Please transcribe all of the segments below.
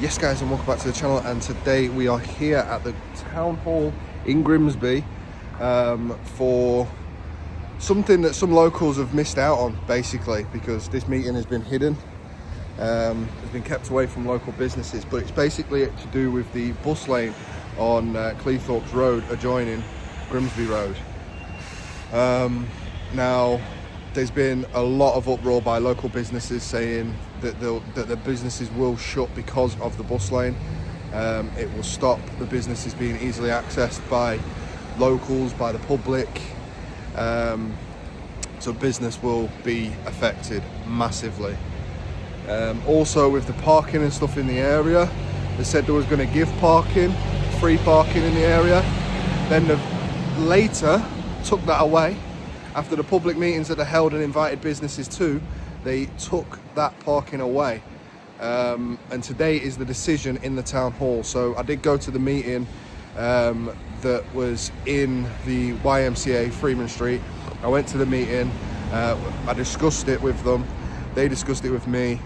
Yes guys, and welcome back to the channel, and today we are here at the town hall in Grimsby for something that some locals have missed out on, basically, because this meeting has been hidden. It's been kept away from local businesses, but it's basically to do with the bus lane on Cleethorpes Road adjoining Grimsby Road. Now, there's been a lot of uproar by local businesses saying that the businesses will shut because of the bus lane. It will stop the businesses being easily accessed by locals, by the public. So business will be affected massively. Also with the parking and stuff in the area, they said they was going to give free parking in the area. Then they later took that away. After the public meetings that they held and invited businesses to, they took that parking away. And today is the decision in the town hall. So I did go to the meeting that was in the YMCA, Freeman Street. I went to the meeting, I discussed it with them, they discussed it with me.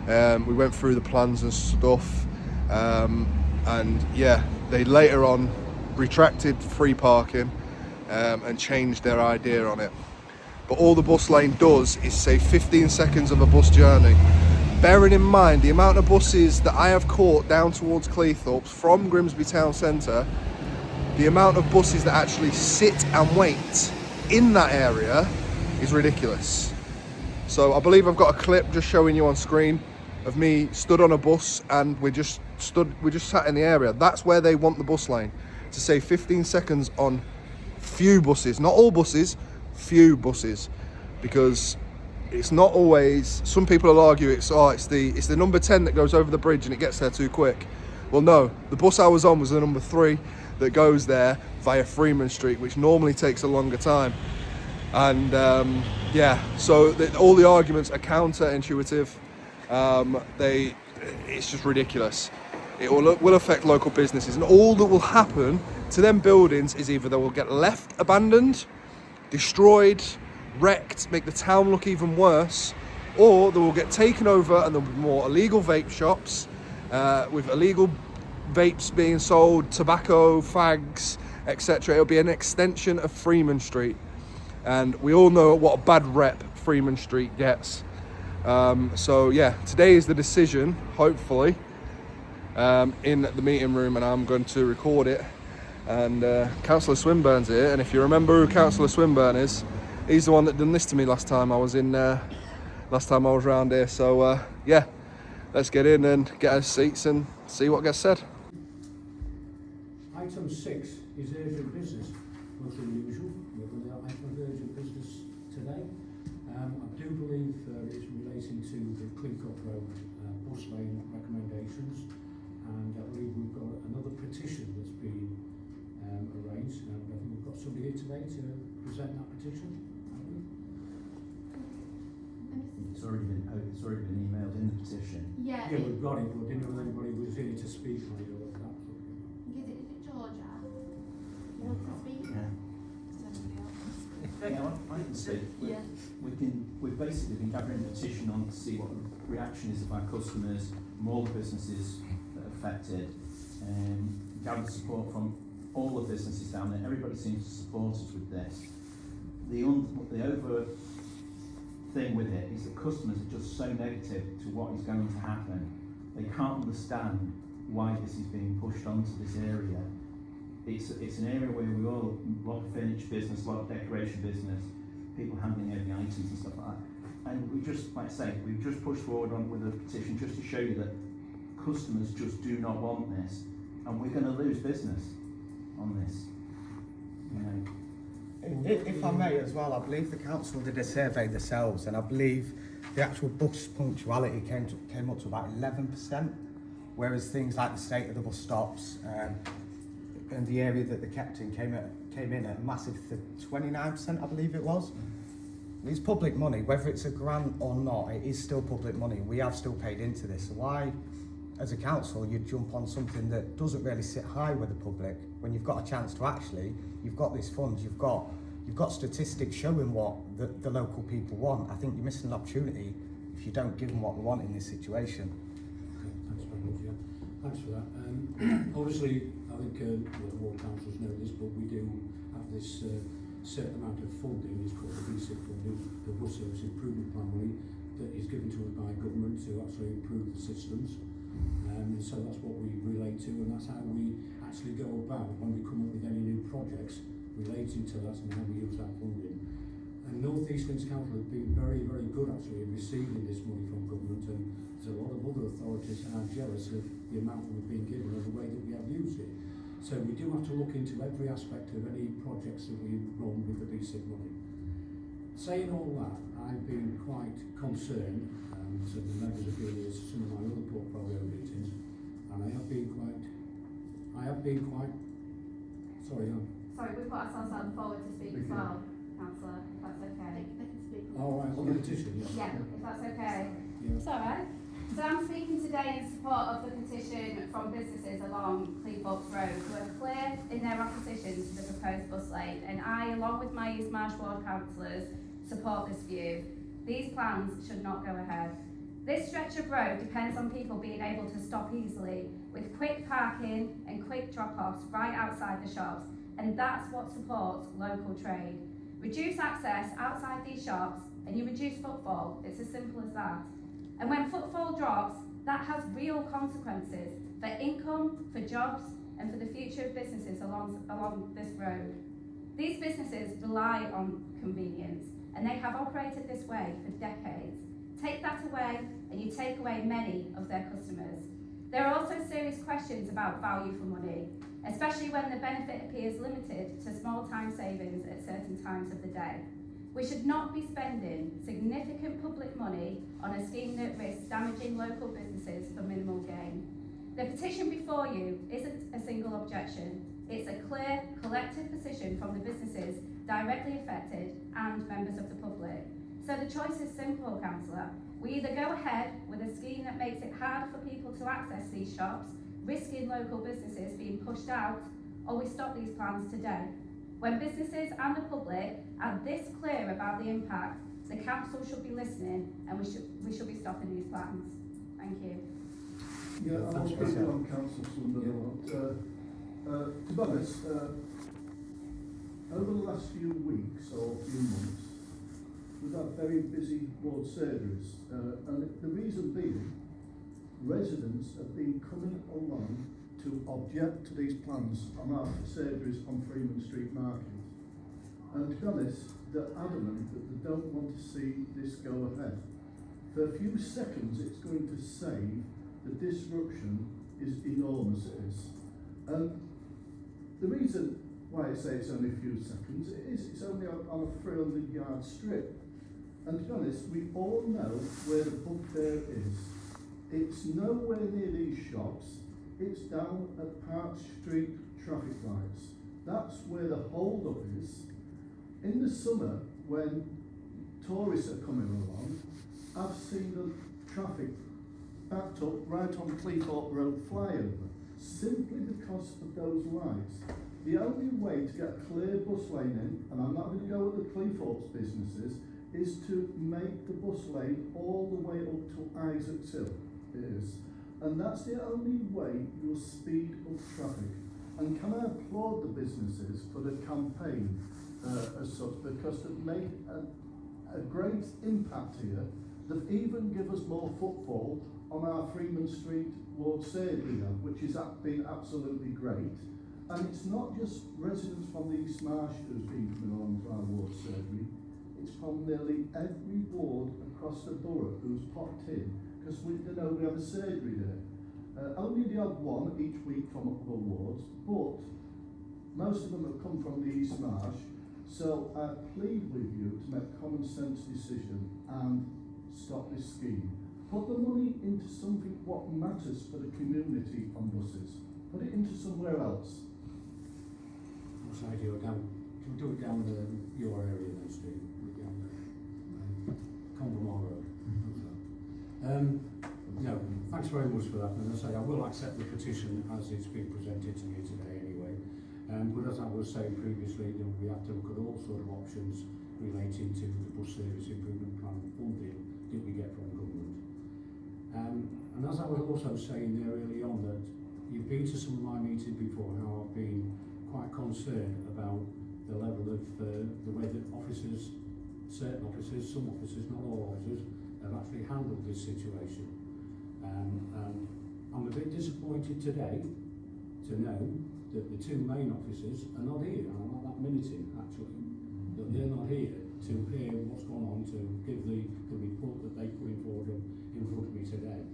We went through the plans and stuff. And yeah, they later on retracted free parking and changed their idea on it. But all the bus lane does is save 15 seconds of a bus journey. Bearing in mind the amount of buses that I have caught down towards Cleethorpes from Grimsby town centre, the amount of buses that actually sit and wait in that area is ridiculous. So I believe I've got a clip just showing you on screen of me stood on a bus, and we just sat in the area. That's where they want the bus lane, to save 15 seconds on few buses, not all buses, few buses, because it's not always, some people will argue it's the number 10 that goes over the bridge and it gets there too quick. Well, no, the bus I was on was the number 3 that goes there via Freeman Street, which normally takes a longer time. And yeah, so all the arguments are counter-intuitive. It's just ridiculous. It will affect local businesses, and all that will happen to them buildings is either they will get left abandoned, destroyed, wrecked, make the town look even worse, or they will get taken over and there'll be more illegal vape shops with illegal vapes being sold, tobacco, fags, etc. It'll be an extension of Freeman Street, and we all know what a bad rep Freeman Street gets. So yeah, today is the decision, hopefully, in the meeting room, and I'm going to record it. And Councillor Swinburne's here, and if you remember who Councillor Swinburne is, he's the one that done this to me last time I was round here. So yeah, let's get in and get our seats and see what gets said. Item 6 is urgent business. Nothing unusual. We're going to have item of urgent business today. I do believe it's relating to the Cleethorpes Road bus lane recommendations, and I believe we've got another petition that's been arranged, and I think we've got somebody here today to present that petition. It's already been emailed in the petition. Yeah, Yeah, we've got it, but didn't know anybody was here to speak on it or what that. is it Georgia? You want to speak? Yeah. Yeah, I can speak. Yeah. We've basically been gathering a petition on to see what the reaction is of our customers, from all the businesses that are affected, and gathered support from all the businesses down there. Everybody seems to support us with this. The over thing with it is that customers are just so negative to what is going to happen. They can't understand why this is being pushed onto this area. It's an area where we all, a lot of furniture business, a lot of decoration business, people handing over the items and stuff like that. And we just, like I say, we've just pushed forward on with a petition just to show you that customers just do not want this, and we're going to lose business on this. You know. If I may as well, I believe the council did a survey themselves, and I believe the actual bus punctuality came up to about 11%, whereas things like the state of the bus stops and the area that they kept in came in at a massive 29%, I believe it was. It's public money, whether it's a grant or not, it is still public money. We have still paid into this. So why, as a council, you'd jump on something that doesn't really sit high with the public when you've got a chance to actually, you've got this fund, you've got statistics showing what the local people want. I think you're missing an opportunity if you don't give them what they want in this situation. Okay, thanks very much, yeah. Councillor. Obviously, I think the ward councillors know this, but we do have this certain amount of funding. It's called the BSIP funding, the Bus Service Improvement Plan money, that is given to us by government to actually improve the systems. And so that's what we relate to, and that's how we actually go about when we come up with any new projects relating to that and how we use that funding. And North East Links Council have been very, very good actually in receiving this money from government, and there's a lot of other authorities that are jealous of the amount we've been given and the way that we have used it. So we do have to look into every aspect of any projects that we run with the BSIP money. Saying all that, I've been quite concerned, so the members have been here to some of my other portfolio meetings, and I have been quite, sorry, Sorry, we put ourselves forward to speak as well, Councillor, if that's okay. all right, on the petition, yeah. Yeah, if that's okay. Yeah. It's alright. So I'm speaking today in support of the petition from businesses along Cleethorpes Road who are clear in their opposition to the proposed bus lane, and I, along with my East Marsh Ward councillors, support this view. These plans should not go ahead. This stretch of road depends on people being able to stop easily with quick parking and quick drop-offs right outside the shops, and that's what supports local trade. Reduce access outside these shops and you reduce footfall. It's as simple as that. And when footfall drops, that has real consequences for income, for jobs, and for the future of businesses along this road. These businesses rely on convenience, and they have operated this way for decades. Take that away, and you take away many of their customers. There are also serious questions about value for money, especially when the benefit appears limited to small time savings at certain times of the day. We should not be spending significant public money on a scheme that risks damaging local businesses for minimal gain. The petition before you isn't a single objection. It's a clear, collective position from the businesses directly affected and members of the public. So the choice is simple, Councillor. We either go ahead with a scheme that makes it hard for people to access these shops, risking local businesses being pushed out, or we stop these plans today. When businesses and the public are this clear about the impact, the council should be listening, and we should be stopping these plans. Thank you. Yeah, I'll speak on council Sunderland. To be honest, over the last few weeks or few months, we've had very busy ward surgeries, and the reason being, residents have been coming along to object to these plans on our surgeries on Freeman Street Market. And to be honest, they're adamant that they don't want to see this go ahead. For a few seconds, it's going to save. The disruption is enormous, it is. And the reason why I say it's only a few seconds is it's only on a 300-yard strip. And to be honest, we all know where the bugbear is. It's nowhere near these shops. It's down at Park Street traffic lights. That's where the hold-up is. In the summer, when tourists are coming along, I've seen the traffic backed up right on Cleethorpes Road flyover, simply because of those lights. The only way to get a clear bus lane in, and I'm not going to go with the Cleethorpes businesses, is to make the bus lane all the way up to Isaac's Hill. It is. And that's the only way you'll speed up traffic. And can I applaud the businesses for the campaign as such, because they've made a great impact here. They've even given us more footfall on our Freeman Street ward surgery, which has been absolutely great. And it's not just residents from the East Marsh who's been coming along to our ward surgery, it's from nearly every ward across the borough who's popped in, because we have a surgery there. Only the odd one each week from other wards, but most of them have come from the East Marsh. So I plead with you to make a common sense decision and stop this scheme. Put the money into something what matters for the community on buses. Put it into somewhere else. What side do you go down? Can we do it down your area then, Steve? Do it down Convermore Road. No, thanks very much for that. And as I say, I will accept the petition as it's been presented to me today anyway. But as I was saying previously, we have to look at all sort of options relating to the bus service improvement plan funding that we get from government. And as I was also saying there early on, that you've been to some of my meetings before, how I've been quite concerned about the level of the way that officers, certain officers, some officers, not all officers, have actually handled this situation. And I'm a bit disappointed today to know that the two main officers are not here. I'm not that minuting actually, that they're not here to hear what's gone on, to give the report that they put forward in front of me today.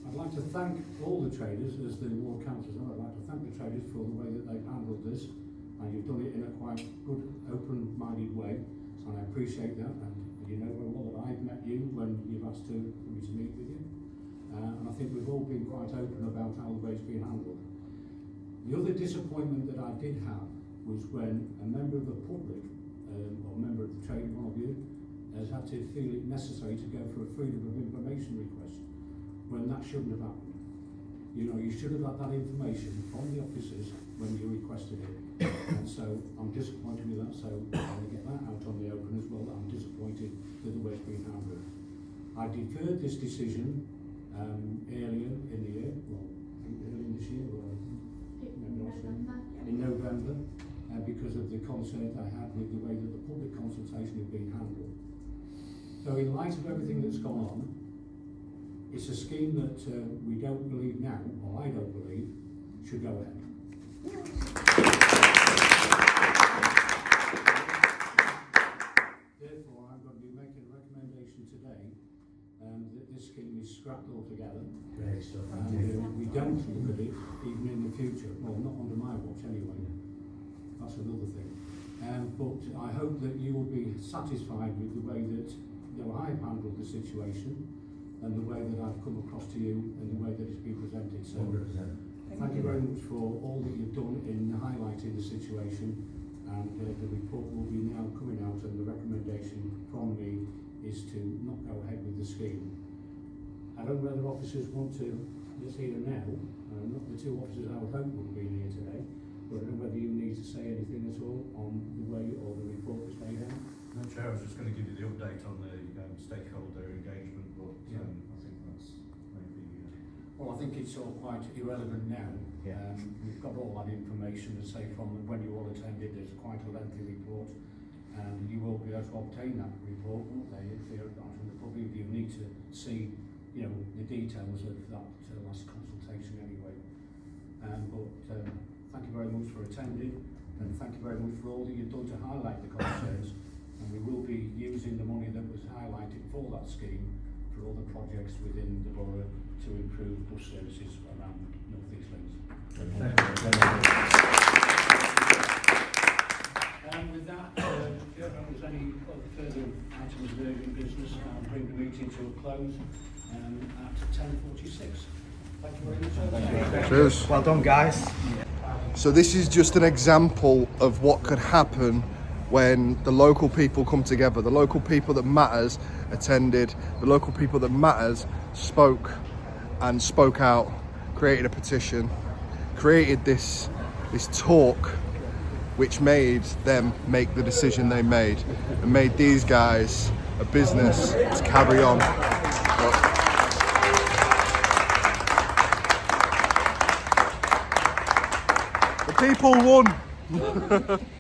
I'd like to thank all the traders, as the ward councillors are. I'd like to thank the traders for the way that they've handled this, and you've done it in a quite good, open-minded way, and I appreciate that. And you know very well that I've met you when you've asked for me to meet with you, and I think we've all been quite open about how the way it's been handled. The other disappointment that I did have was when a member of the public, or a member of the trade, one of you, has had to feel it necessary to go for a freedom of information request, when that shouldn't have happened. You know, you should have had that information from the officers when you requested it. And so I'm disappointed with that, so I want to get that out on the open as well, that I'm disappointed with the way it's been handled. I deferred this decision earlier in the year, well, early in this year, or in November, because of the concerns I had with the way that the public consultation had been handled. So in light of everything that's gone on, it's a scheme that we don't believe now, or I don't believe, should go ahead. Therefore, I'm going to be making a recommendation today that this scheme is scrapped altogether. Great stuff. And we don't look at it even in the future. Well, not under my watch anyway. That's another thing. But I hope that you will be satisfied with the way that I've handled the situation, and the way that I've come across to you, and the way that it's been presented. So 100%. thank you very much for all that you've done in highlighting the situation, and the report will be now coming out, and the recommendation from me is to not go ahead with the scheme. I don't know whether officers want to, just here and now, not the two officers I would hope would be here today, but I don't know whether you need to say anything at all on the way or the report that's laid out. No, Chair, I was just going to give you the update on the stakeholder engagement, but Yeah. I think that's maybe... Well, I think it's all quite irrelevant now. Yeah. We've got all that information, to say from when you all attended. There's quite a lengthy report, and you will be able to obtain that report, won't they? If you're from the public, you need to see, you know, the details of that last consultation anyway. But thank you very much for attending, and thank you very much for all that you've done to highlight the concerns. And we will be using the money that was highlighted for that scheme for all the projects within the borough to improve bus services around North East Links. With that, if there's any further items of urgent business, I'll bring the meeting to a close at 10:46. Thank you very much. Cheers. Well done, guys. So this is just an example of what could happen when the local people come together. The local people that matters attended, the local people that matters spoke out, created a petition, created this talk, which made them make the decision they made, and made these guys a business to carry on. The people won.